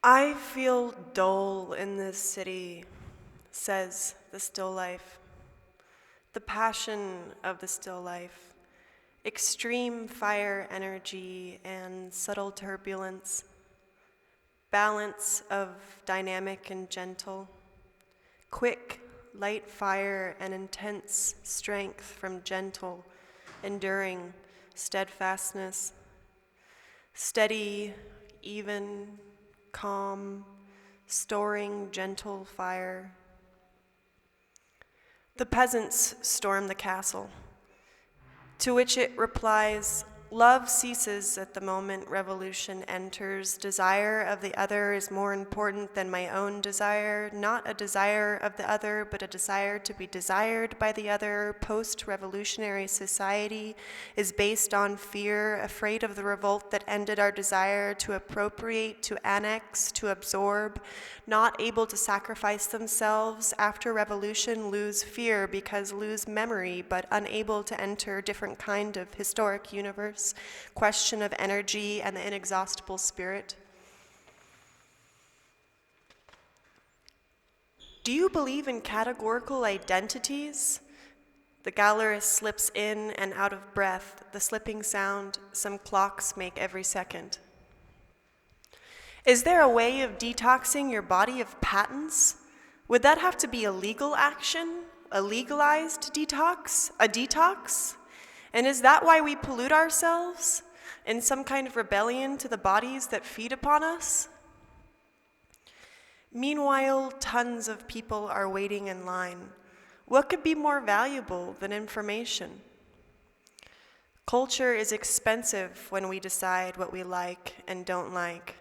I feel dull in this city, says the still life. The passion of the still life, extreme fire energy and subtle turbulence, balance of dynamic and gentle, quick, light fire and intense strength from gentle, enduring steadfastness, steady, even, calm, storing gentle fire. The peasants storm the castle, to which it replies, "Love ceases at the moment revolution enters. Desire of the other is more important than my own desire. Not a desire of the other, but a desire to be desired by the other. Post-revolutionary society is based on fear, afraid of the revolt that ended our desire to appropriate, to annex, to absorb. Not able to sacrifice themselves after revolution, lose fear because lose memory, but unable to enter a different kind of historic universe. Question of energy and the inexhaustible spirit. Do you believe in categorical identities? The gallerist slips in and out of breath, the slipping sound some clocks make every second. Is there a way of detoxing your body of patents? Would that have to be a legal action? A legalized detox? A detox? And is that why we pollute ourselves? In some kind of rebellion to the bodies that feed upon us? Meanwhile, tons of people are waiting in line. What could be more valuable than information? Culture is expensive when we decide what we like and don't like.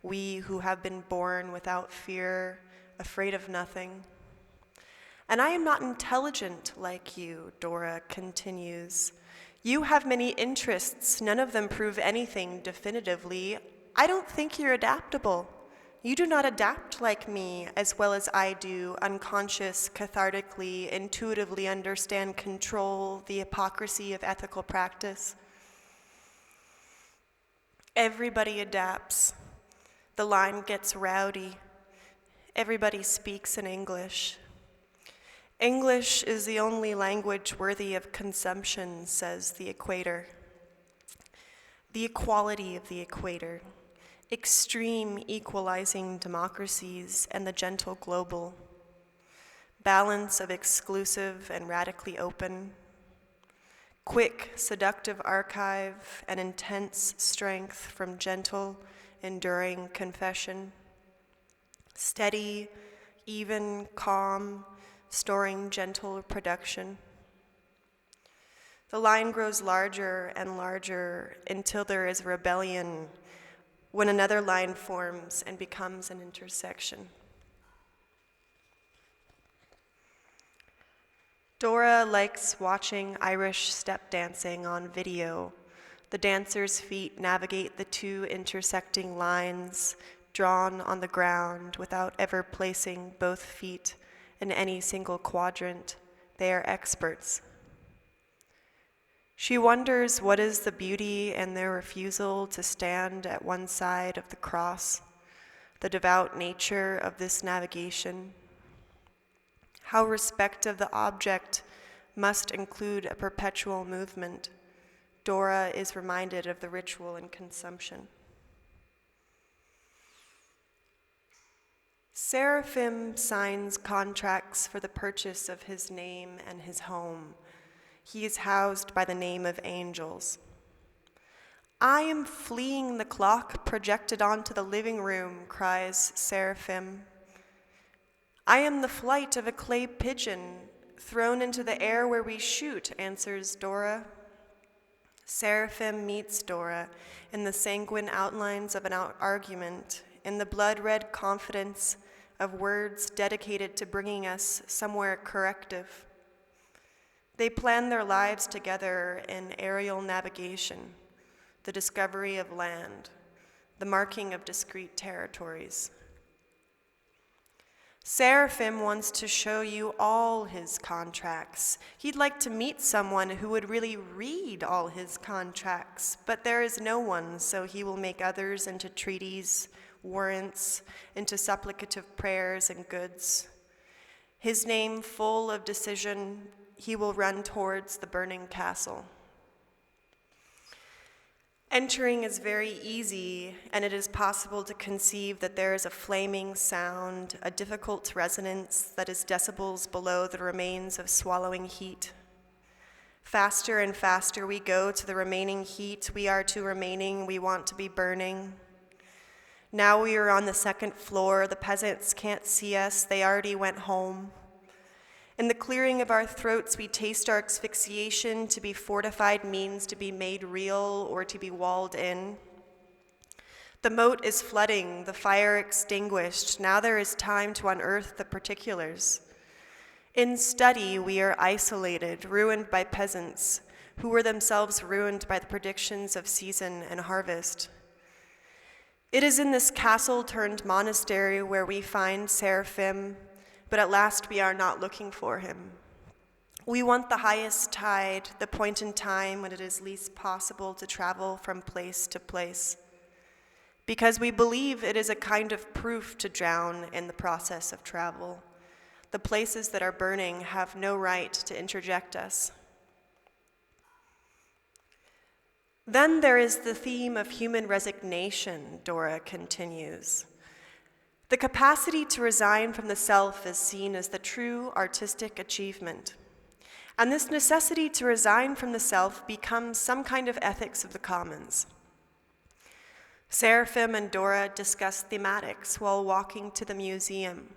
We who have been born without fear, afraid of nothing. And I am not intelligent like you, Dora continues. You have many interests, none of them prove anything definitively. I don't think you're adaptable. You do not adapt like me as well as I do, unconscious, cathartically, intuitively understand control, the hypocrisy of ethical practice. Everybody adapts. The line gets rowdy. Everybody speaks in English. English is the only language worthy of consumption, says the equator. The equality of the equator, extreme equalizing democracies and the gentle global, balance of exclusive and radically open, quick, seductive archive and intense strength from gentle, enduring confession, steady, even, calm, storing gentle production. The line grows larger and larger until there is rebellion, when another line forms and becomes an intersection. Dora likes watching Irish step dancing on video. The dancers' feet navigate the two intersecting lines drawn on the ground without ever placing both feet in any single quadrant. They are experts. She wonders what is the beauty in their refusal to stand at one side of the cross, the devout nature of this navigation. How respect of the object must include a perpetual movement. Dora is reminded of the ritual in consumption. Seraphim signs contracts for the purchase of his name and his home. He is housed by the name of angels. I am fleeing the clock projected onto the living room, cries Seraphim. I am the flight of a clay pigeon thrown into the air where we shoot, answers Dora. Seraphim meets Dora in the sanguine outlines of an argument, in the blood-red confidence of words dedicated to bringing us somewhere corrective. They plan their lives together in aerial navigation, the discovery of land, the marking of discrete territories. Seraphim wants to show you all his contracts. He'd like to meet someone who would really read all his contracts, but there is no one, so he will make others into treaties, warrants into supplicative prayers and goods. His name full of decision, he will run towards the burning castle. Entering is very easy, and it is possible to conceive that there is a flaming sound, a difficult resonance that is decibels below the remains of swallowing heat. Faster and faster we go to the remaining heat, we are to remaining, we want to be burning. Now we are on the second floor, the peasants can't see us, they already went home. In the clearing of our throats, we taste our asphyxiation. To be fortified means to be made real or to be walled in. The moat is flooding, the fire extinguished. Now there is time to unearth the particulars. In study, we are isolated, ruined by peasants, who were themselves ruined by the predictions of season and harvest. It is in this castle-turned-monastery where we find Seraphim, but at last we are not looking for him. We want the highest tide, the point in time when it is least possible to travel from place to place, because we believe it is a kind of proof to drown in the process of travel. The places that are burning have no right to interject us. Then there is the theme of human resignation, Dora continues. The capacity to resign from the self is seen as the true artistic achievement. And this necessity to resign from the self becomes some kind of ethics of the commons. Seraphim and Dora discuss thematics while walking to the museum,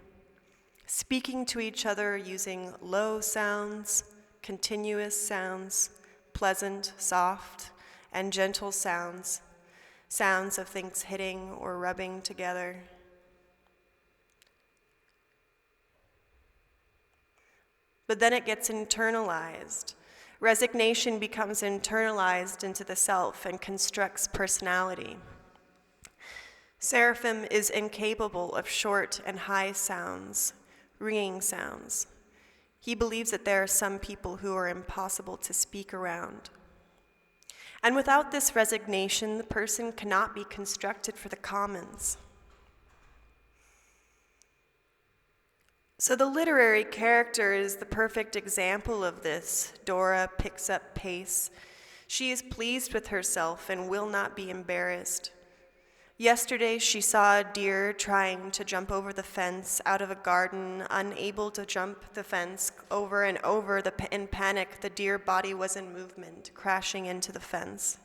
speaking to each other using low sounds, continuous sounds, pleasant, soft, and gentle sounds, sounds of things hitting or rubbing together. But then it gets internalized. Resignation becomes internalized into the self and constructs personality. Seraphim is incapable of short and high sounds, ringing sounds. He believes that there are some people who are impossible to speak around. And without this resignation, the person cannot be constructed for the commons. So the literary character is the perfect example of this. Dora picks up pace. She is pleased with herself and will not be embarrassed. Yesterday, she saw a deer trying to jump over the fence out of a garden, unable to jump the fence over and over. In panic, the deer body was in movement, crashing into the fence.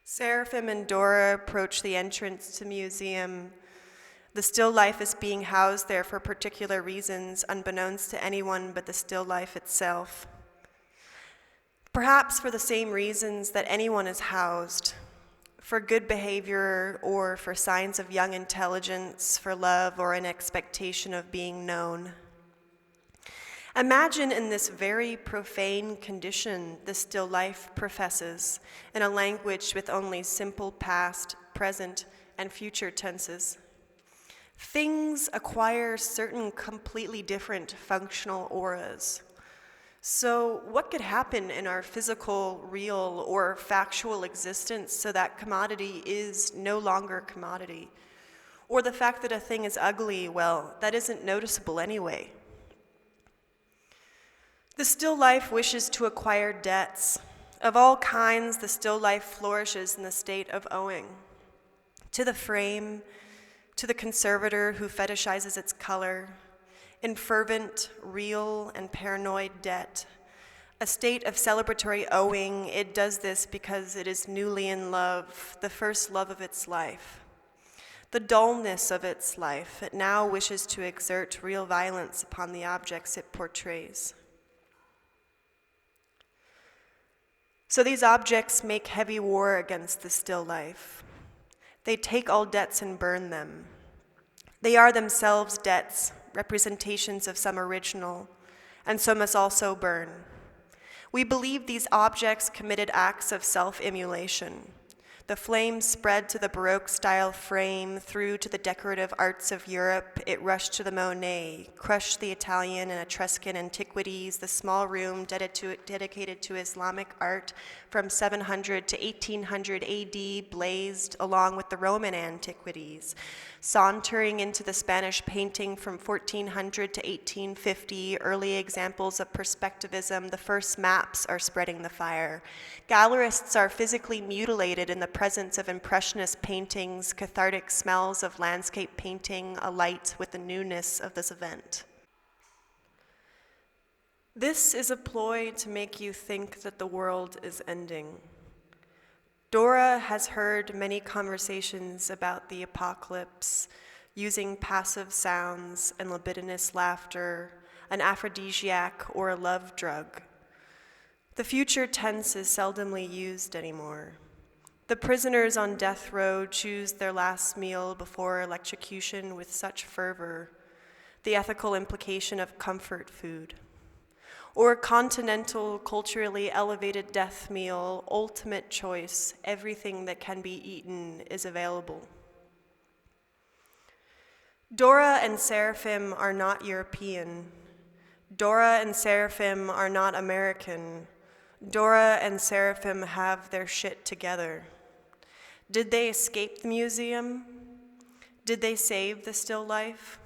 Seraphim and Dora approach the entrance to the museum. The still life is being housed there for particular reasons, unbeknownst to anyone but the still life itself. Perhaps for the same reasons that anyone is housed, for good behavior or for signs of young intelligence, for love or an expectation of being known. Imagine in this very profane condition the still life professes in a language with only simple past, present, and future tenses. Things acquire certain completely different functional auras. So what could happen in our physical, real, or factual existence so that commodity is no longer commodity? Or the fact that a thing is ugly, well, that isn't noticeable anyway. The still life wishes to acquire debts. Of all kinds, the still life flourishes in the state of owing. To the frame, to the conservator who fetishizes its color, in fervent, real, and paranoid debt. A state of celebratory owing, it does this because it is newly in love, the first love of its life. The dullness of its life, it now wishes to exert real violence upon the objects it portrays. So these objects make heavy war against the still life. They take all debts and burn them. They are themselves debts, representations of some original, and so must also burn. We believe these objects committed acts of self-immolation. The flame spread to the Baroque-style frame, through to the decorative arts of Europe. It rushed to the Monet, crushed the Italian and Etruscan antiquities, the small room dedicated to Islamic art from 700 to 1800 AD blazed along with the Roman antiquities. Sauntering into the Spanish painting from 1400 to 1850, early examples of perspectivism, the first maps are spreading the fire. Gallerists are physically mutilated in the presence of impressionist paintings, cathartic smells of landscape painting alight with the newness of this event. This is a ploy to make you think that the world is ending. Dora has heard many conversations about the apocalypse, using passive sounds and libidinous laughter, an aphrodisiac or a love drug. The future tense is seldomly used anymore. The prisoners on death row choose their last meal before electrocution with such fervor, the ethical implication of comfort food. Or continental, culturally elevated death meal, ultimate choice, everything that can be eaten is available. Dora and Seraphim are not European. Dora and Seraphim are not American. Dora and Seraphim have their shit together. Did they escape the museum? Did they save the still life?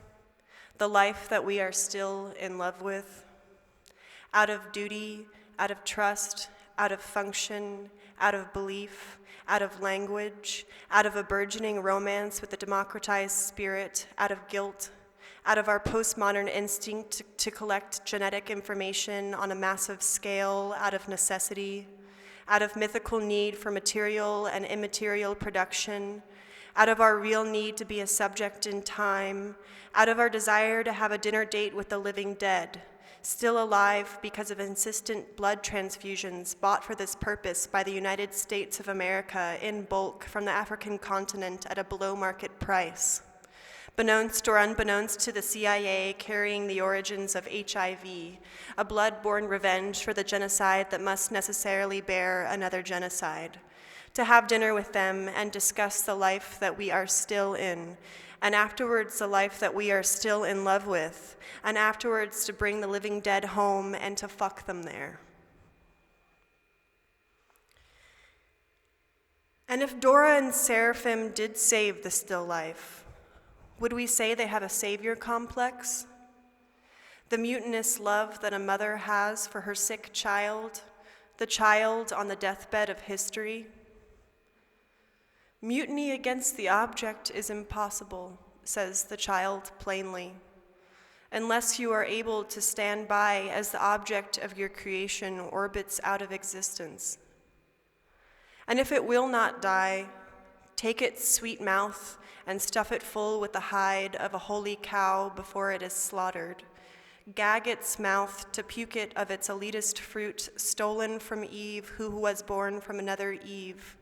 The life that we are still in love with? Out of duty, out of trust, out of function, out of belief, out of language, out of a burgeoning romance with a democratized spirit, out of guilt, out of our postmodern instinct to collect genetic information on a massive scale, out of necessity, out of mythical need for material and immaterial production, out of our real need to be a subject in time, out of our desire to have a dinner date with the living dead, still alive because of insistent blood transfusions bought for this purpose by the United States of America in bulk from the African continent at a below-market price. Beknownst or unbeknownst to the CIA, carrying the origins of HIV, a blood-borne revenge for the genocide that must necessarily bear another genocide. To have dinner with them and discuss the life that we are still in, and afterwards the life that we are still in love with, and afterwards to bring the living dead home and to fuck them there. And if Dora and Seraphim did save the still life, would we say they have a savior complex? The mutinous love that a mother has for her sick child, the child on the deathbed of history? Mutiny against the object is impossible, says the child plainly, unless you are able to stand by as the object of your creation orbits out of existence. And if it will not die, take its sweet mouth and stuff it full with the hide of a holy cow before it is slaughtered. Gag its mouth to puke it of its elitist fruit stolen from Eve, who was born from another Eve.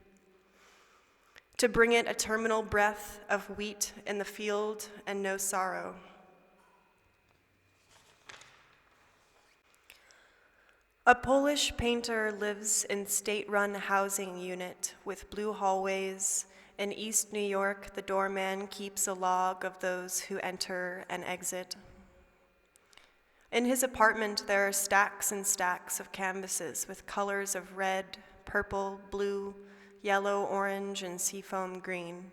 To bring it a terminal breath of wheat in the field and no sorrow. A Polish painter lives in state-run housing unit with blue hallways. In East New York, the doorman keeps a log of those who enter and exit. In his apartment, there are stacks and stacks of canvases with colors of red, purple, blue, yellow, orange, and seafoam green.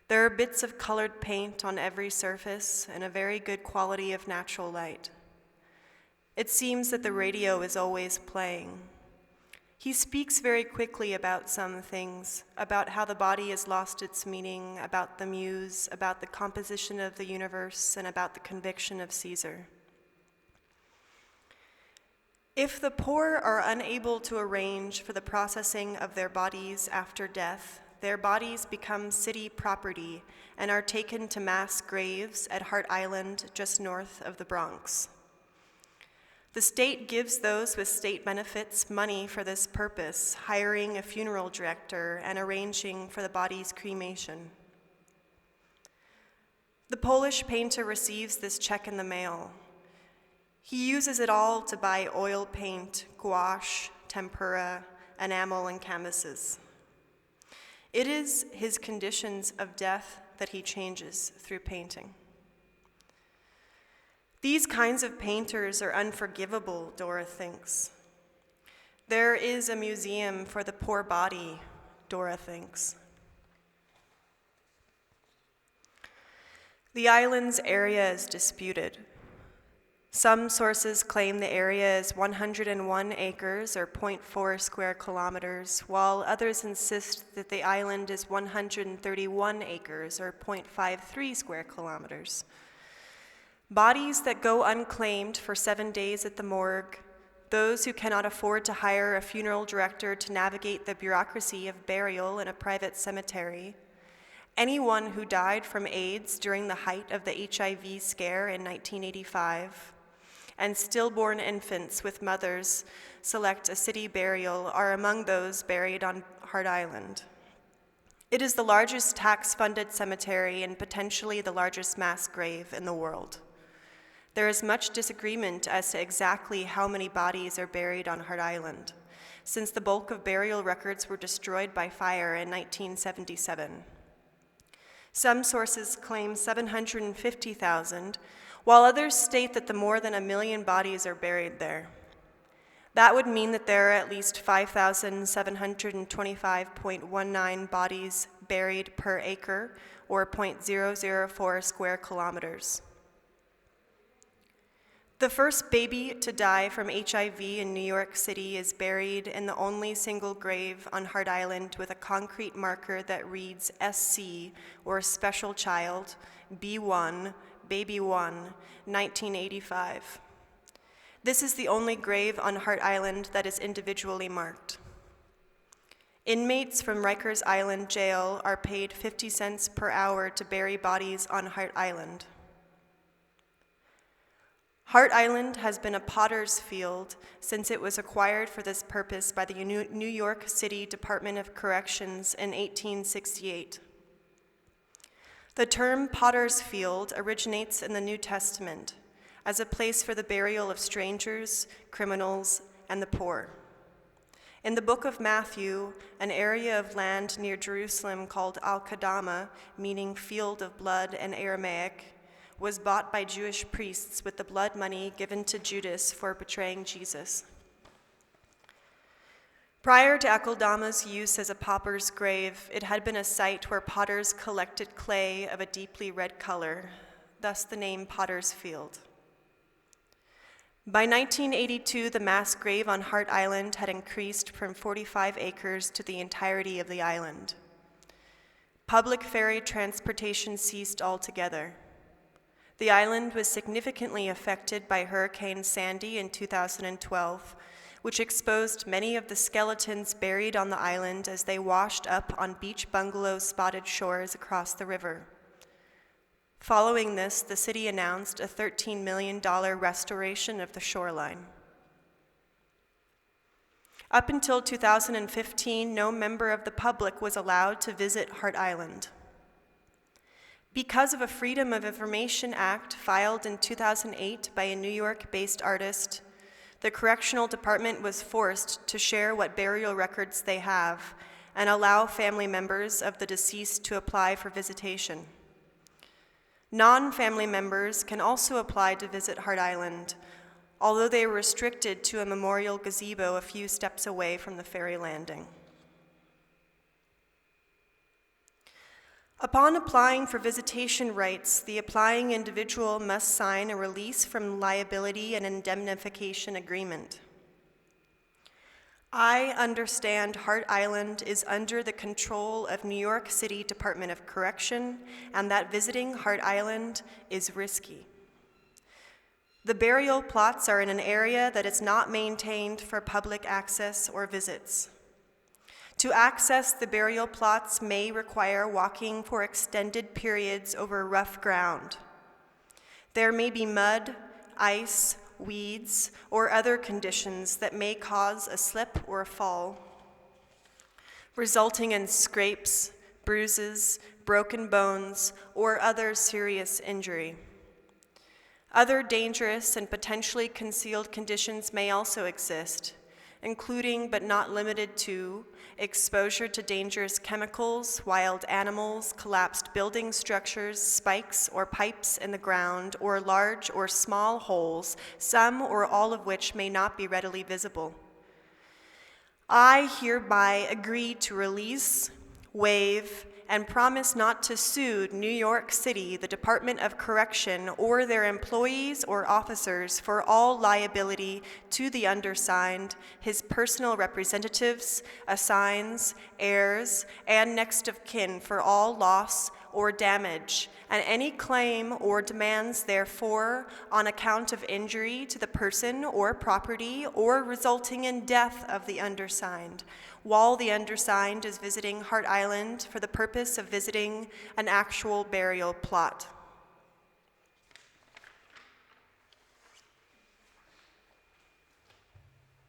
There are bits of colored paint on every surface and a very good quality of natural light. It seems that the radio is always playing. He speaks very quickly about some things, about how the body has lost its meaning, about the muse, about the composition of the universe, and about the conviction of Caesar. If the poor are unable to arrange for the processing of their bodies after death, their bodies become city property and are taken to mass graves at Hart Island, just north of the Bronx. The state gives those with state benefits money for this purpose, hiring a funeral director and arranging for the body's cremation. The Polish painter receives this check in the mail. He uses it all to buy oil paint, gouache, tempera, enamel, and canvases. It is his conditions of death that he changes through painting. These kinds of painters are unforgivable, Dora thinks. There is a museum for the poor body, Dora thinks. The island's area is disputed. Some sources claim the area is 101 acres or 0.4 square kilometers, while others insist that the island is 131 acres or 0.53 square kilometers. Bodies that go unclaimed for 7 days at the morgue, those who cannot afford to hire a funeral director to navigate the bureaucracy of burial in a private cemetery, anyone who died from AIDS during the height of the HIV scare in 1985, and stillborn infants with mothers select a city burial are among those buried on Hart Island. It is the largest tax-funded cemetery and potentially the largest mass grave in the world. There is much disagreement as to exactly how many bodies are buried on Hart Island, since the bulk of burial records were destroyed by fire in 1977. Some sources claim 750,000, while others state that the more than 1 million bodies are buried there. That would mean that there are at least 5,725.19 bodies buried per acre, or 0.004 square kilometers. The first baby to die from HIV in New York City is buried in the only single grave on Hart Island with a concrete marker that reads SC, or Special Child, B1, Baby 1, 1985. This is the only grave on Hart Island that is individually marked. Inmates from Rikers Island Jail are paid 50 cents per hour to bury bodies on Hart Island. Hart Island has been a potter's field since it was acquired for this purpose by the New York City Department of Corrections in 1868. The term potter's field originates in the New Testament as a place for the burial of strangers, criminals, and the poor. In the book of Matthew, an area of land near Jerusalem called Al-Qadama, meaning field of blood in Aramaic, was bought by Jewish priests with the blood money given to Judas for betraying Jesus. Prior to Akeldama's use as a pauper's grave, it had been a site where potters collected clay of a deeply red color, thus the name Potter's Field. By 1982, the mass grave on Hart Island had increased from 45 acres to the entirety of the island. Public ferry transportation ceased altogether. The island was significantly affected by Hurricane Sandy in 2012, which exposed many of the skeletons buried on the island as they washed up on beach bungalow spotted shores across the river. Following this, the city announced a $13 million restoration of the shoreline. Up until 2015, no member of the public was allowed to visit Hart Island. Because of a Freedom of Information Act filed in 2008 by a New York-based artist, the Correctional Department was forced to share what burial records they have and allow family members of the deceased to apply for visitation. Non-family members can also apply to visit Hart Island, although they are restricted to a memorial gazebo a few steps away from the ferry landing. Upon applying for visitation rights, the applying individual must sign a release from liability and indemnification agreement. I understand Hart Island is under the control of New York City Department of Correction, and that visiting Hart Island is risky. The burial plots are in an area that is not maintained for public access or visits. To access the burial plots may require walking for extended periods over rough ground. There may be mud, ice, weeds, or other conditions that may cause a slip or a fall, resulting in scrapes, bruises, broken bones, or other serious injury. Other dangerous and potentially concealed conditions may also exist, including but not limited to exposure to dangerous chemicals, wild animals, collapsed building structures, spikes or pipes in the ground, or large or small holes, some or all of which may not be readily visible. I hereby agree to release, waive, and promise not to sue New York City, the Department of Correction, or their employees or officers for all liability to the undersigned, his personal representatives, assigns, heirs, and next of kin for all loss or damage, and any claim or demands therefor on account of injury to the person or property or resulting in death of the undersigned, while the undersigned is visiting Hart Island for the purpose of visiting an actual burial plot.